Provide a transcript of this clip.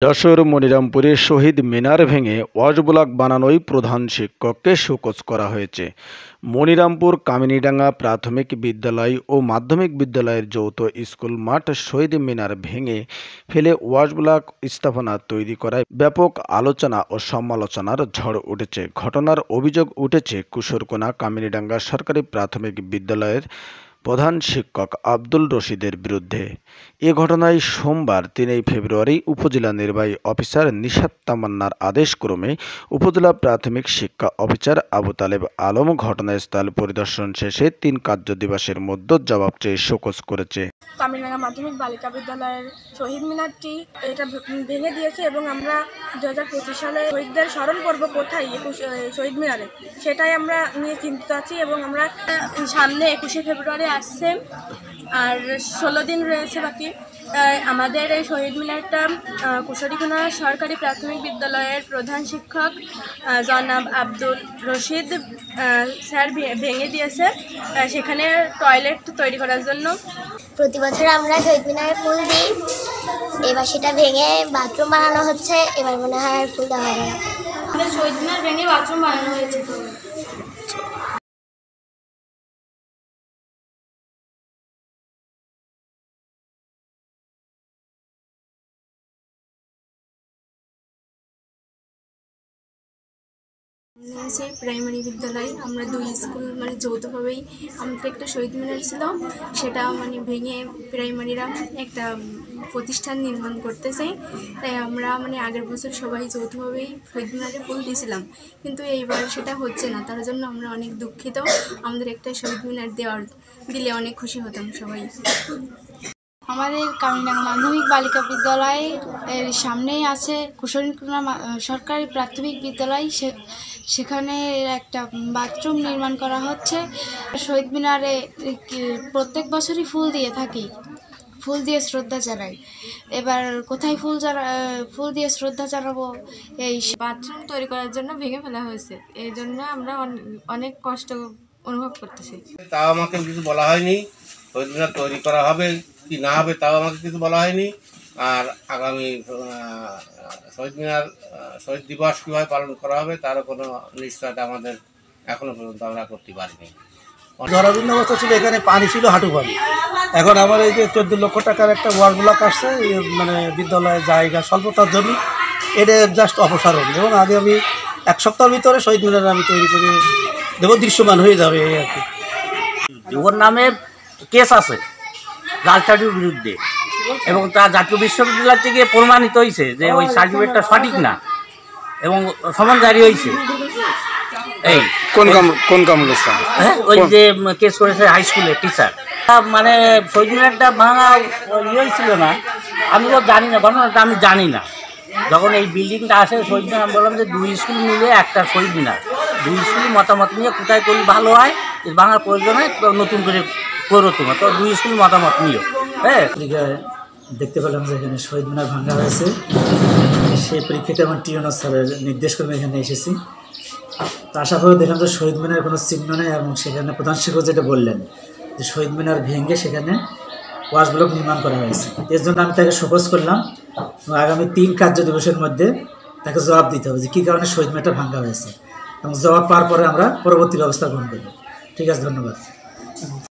যশোর মনিরামপুরে শহীদ মিনার ভেঙে ওয়াশব্লক বানানোয় প্রধান শিক্ষককে শোকজ করা হয়েছে। মনিরামপুর কামিনীডাঙ্গা প্রাথমিক বিদ্যালয় ও মাধ্যমিক বিদ্যালয়ের যৌথ স্কুল মাঠ শহীদ মিনার ভেঙে ফেলে ওয়াশব্লক স্থাপনা তৈরি করায় ব্যাপক আলোচনা ও সমালোচনার ঝড় উঠেছে। ঘটনার অভিযোগ উঠেছে কুশরকোনা কামিনীডাঙ্গা সরকারি প্রাথমিক বিদ্যালয়ের প্রধান শিক্ষক আব্দুল রশিদের বিরুদ্ধে। এ ঘটনায় সোমবার ৩ ফেব্রুয়ারি উপজেলা নির্বাহী অফিসার নিশাত তামান্নার আদেশক্রমে উপজেলা প্রাথমিক শিক্ষা অফিসার আবু তালেব আলম ঘটনাস্থল পরিদর্শন শেষে ৩ কার্য দিবসের মধ্যে জবাব চেয়ে শোকজ করেছে। কামিনীডাঙ্গা মাধ্যমিক বালিকা বিদ্যালয়ের শহীদ মিনারটি এটা ভেঙে দিয়েছে এবং আমরা 2025 সালে শহীদদের স্মরণ করব কোথায়, শহীদ মিনারে, সেটাই আমরা নিয়ে চিন্তিত আছি। এবং আমরা সামনে 21শে ফেব্রুয়ারি আসছে, আর 16 দিন রয়েছে বাকি। আমাদের এই শহীদ মিনারটা কুশরীকোনা সরকারি প্রাথমিক বিদ্যালয়ের প্রধান শিক্ষক জনাব আব্দুল রশিদ স্যার ভেঙে দিয়েছে, সেখানে টয়লেট তৈরি করার জন্য। প্রতি বছর আমরা শহীদ মিনারে ফুল দিই, এবার সেটা ভেঙে বাথরুম বানানো হচ্ছে। এবার মনে হয় আর ফুল দেওয়া হবে না। আমাদের শহীদ মিনার ভেঙে বাথরুম বানানো হয়েছে। সেই প্রাইমারি বিদ্যালয় আমরা 2 স্কুল যৌথভাবেই আমাদের একটা শহীদ মিনার ছিল, সেটা ভেঙে প্রাইমারিরা একটা প্রতিষ্ঠান নির্মাণ করতে চাই। তাই আমরা আগের বছর সবাই যৌথভাবেই শহীদ মিনারে ফুল দিয়েছিলাম, কিন্তু এইবার সেটা হচ্ছে না। তার জন্য আমরা অনেক দুঃখিত। আমাদের একটা শহীদ মিনার দিলে অনেক খুশি হতাম সবাই। আমাদের কামিনীডাঙ্গা মাধ্যমিক বালিকা বিদ্যালয়ের সামনেই আছে কুশরীকোনা সরকারি প্রাথমিক বিদ্যালয়, সেখানে একটা বাথরুম নির্মাণ করা হচ্ছে। শহীদ মিনারে প্রত্যেক বছরই ফুল দিয়ে থাকি, ফুল দিয়ে শ্রদ্ধা জানাই। এবার কোথায় ফুল দিয়ে শ্রদ্ধা জানাবো? এই বাথরুম তৈরি করার জন্য ভেঙে ফেলা হয়েছে, এই জন্য আমরা অনেক কষ্ট অনুভব করতেছি। তাও আমাকে কিছু বলা হয়নি, শহীদ মিনার তৈরি করা হবে কি না হবে তাও আমাকে কিছু বলা হয়নি। আর আগামী শহীদ দিবস কীভাবে পালন করা হবে তারও কোনো নিশ্চয়তা আমাদের এখনো পর্যন্ত আমরা করতে পারিনি। জরাজীর্ণ অবস্থা ছিল, এখানে পানি ছিল হাঁটু পানি। এখন আবার এই যে 14 লক্ষ টাকার একটা ওয়াশব্লক আসছে, বিদ্যালয়ের জায়গা স্বল্পতার জন্য এটা জাস্ট অপসারণ। এবং আগে আমি 1 সপ্তাহের ভিতরে শহীদ মিনার আমি তৈরি করে দেবো, দৃশ্যমান হয়ে যাবে এই আর কি। ওর নামে কেস আছে লাল সার্টিফিকেটের বিরুদ্ধে, এবং তা জাতীয় বিশ্ববিদ্যালয় থেকে প্রমাণিত হয়েছে যে ওই সার্টিফিকেটটা সঠিক না, এবং সমন জারি হয়েছে। এই কোন কাম করছে? হ্যাঁ, ওই যে কেস করেছে হাই স্কুলের টিচার। শহীদ মিনারটা ভাঙা ছিল না, আমি তো জানি না, ঘটনাটা আমি জানি না। যখন এই বিল্ডিংটা আসে শহীদ মিনার, আমি বললাম যে 2 স্কুল মিলে একটা শহীদ মিনার, 2 স্কুল মতামত নিয়ে কোথায় করলে ভালো হয়, ভাঙার প্রয়োজনে নতুন করে করো তোমার, তো 2 স্কুল মতামত নিও। হ্যাঁ, দেখতে পেলাম যে এখানে শহীদ মিনার ভাঙা হয়েছে। সেই পরীক্ষাতে আমার টিউনার স্যারের নির্দেশ করে এখানে এসেছি। তো আশা করে দেখলাম যে শহীদ মিনার কোনো চিহ্ন নেই, এবং সেখানে প্রধান শিক্ষক যেটা বললেন যে শহীদ মিনার ভেঙে সেখানে ওয়াশব্লক নির্মাণ করা হয়েছে। এর জন্য আমি তাকে শোকজ করলাম, এবং আগামী 3 কার্য দিবসের মধ্যে তাকে জবাব দিতে হবে যে কী কারণে শহীদ মিনারটা ভাঙা হয়েছে, এবং জবাব পাওয়ার পরে আমরা পরবর্তী ব্যবস্থা গ্রহণ করব। ঠিক আছে, ধন্যবাদ।